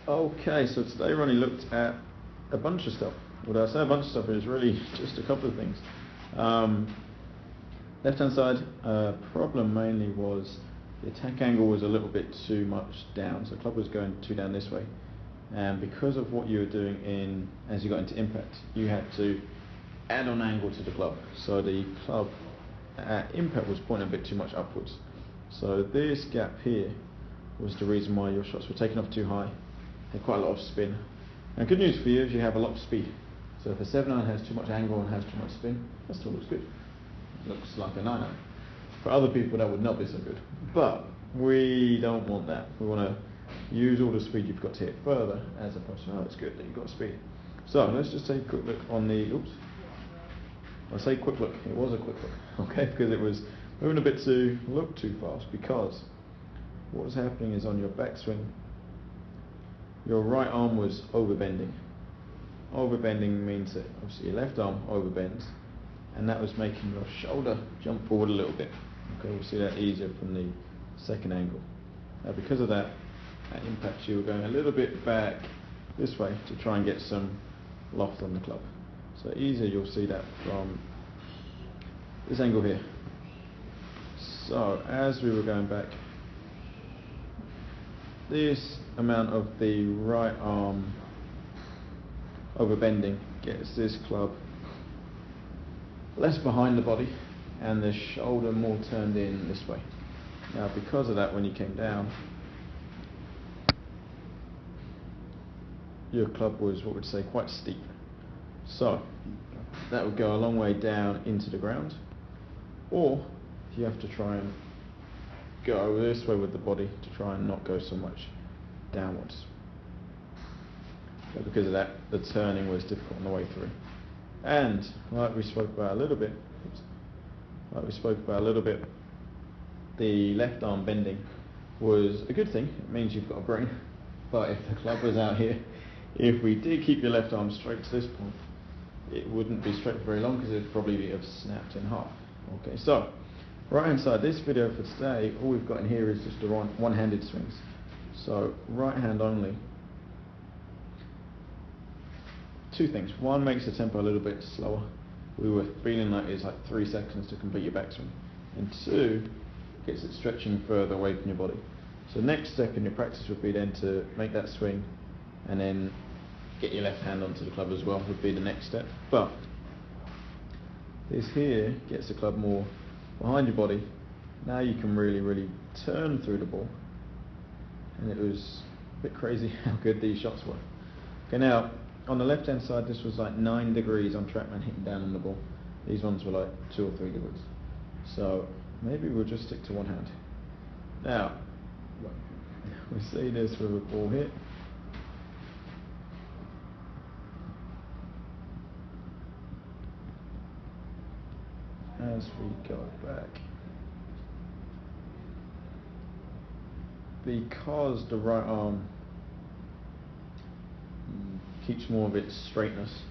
Okay, so today Ronnie looked at a bunch of stuff. Well, I say a bunch of stuff, it was really just a couple of things. Left hand side, problem mainly was the attack angle was a little bit too much down, so the club was going too down this way. And because of what you were doing as you got into impact, you had to add on angle to the club. So the club at impact was pointing a bit too much upwards. So this gap here was the reason why your shots were taken off too high. Had quite a lot of spin. And good news for you is you have a lot of speed. So if a 7-iron has too much angle and has too much spin, that still looks good. It looks like a 9-iron. For other people that would not be so good. But we don't want that. We want to use all the speed you've got to hit further, as opposed to, oh, it's good that you've got speed. So let's just take a quick look on the, I say quick look, it was a quick look, okay, because it was moving a bit too fast, because what was happening is on your backswing, your right arm was overbending. Overbending means that obviously your left arm overbends, and that was making your shoulder jump forward a little bit. Okay, we'll see that easier from the second angle. Now because of that, at impact you were going a little bit back this way to try and get some loft on the club. So easier, you'll see that from this angle here. So as we were going back, this amount of the right arm overbending gets this club less behind the body and the shoulder more turned in this way. Now because of that, when you came down, your club was what we'd say quite steep. So that would go a long way down into the ground, or you have to try and go this way with the body to try and not go so much downwards. But because of that, the turning was difficult on the way through. And like we spoke about a little bit, the left arm bending was a good thing. It means you've got a brain. But if the club was out here, if we did keep your left arm straight to this point, it wouldn't be straight for very long because it'd probably have snapped in half. Okay, so right hand side, this video for today, all we've got in here is just the one-handed swings. So right hand only. Two things. One, makes the tempo a little bit slower. We were feeling like it's like 3 seconds to complete your backswing. And two, gets it stretching further away from your body. So next step in your practice would be then to make that swing and then get your left hand onto the club as well would be the next step. But this here gets the club more behind your body. Now you can really turn through the ball. And it was a bit crazy how good these shots were. Okay, now on the left hand side, this was like 9 degrees on TrackMan hitting down on the ball. These ones were like 2 or 3 degrees. So maybe we'll just stick to one hand. Now we see this with a ball hit. As we go back, because the right arm keeps more of its straightness,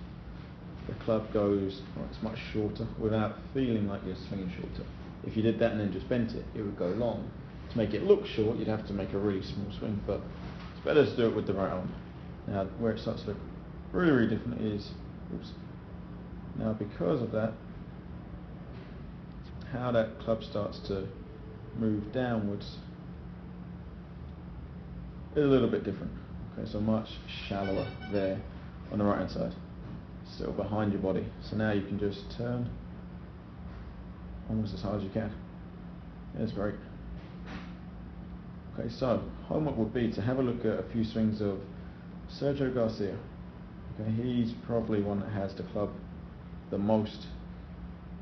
the club goes, it's much shorter without feeling like you're swinging shorter. If you did that and then just bent it, it would go long. To make it look short, you'd have to make a really small swing, but it's better to do it with the right arm. Now where it starts to look really different is, now because of that, how that club starts to move downwards is a little bit different. Okay, so much shallower there on the right hand side, still behind your body. So now you can just turn almost as hard as you can. That's great. Okay, so homework would be to have a look at a few swings of Sergio Garcia. Okay, he's probably one that has the club the most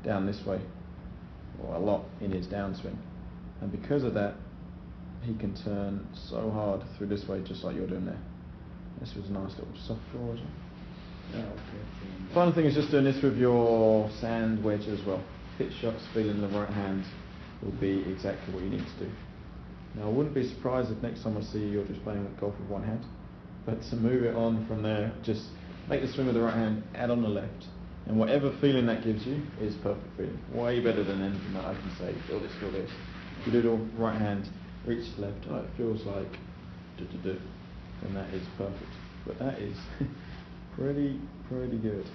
down this way, or a lot in his downswing, and because of that he can turn so hard through this way just like you're doing there. This was a nice little soft draw as well. Yeah, okay. Final thing is just doing this with your sand wedge as well. Pitch shots feeling the right hand will be exactly what you need to do. Now I wouldn't be surprised if next time I see you you're just playing golf with one hand, but to move it on from there, just make the swing with the right hand, add on the left, and whatever feeling that gives you is perfect feeling. Way better than anything that I can say, feel this, If you do the right hand, reach the left, oh, it feels like do. then that is perfect. But that is pretty good.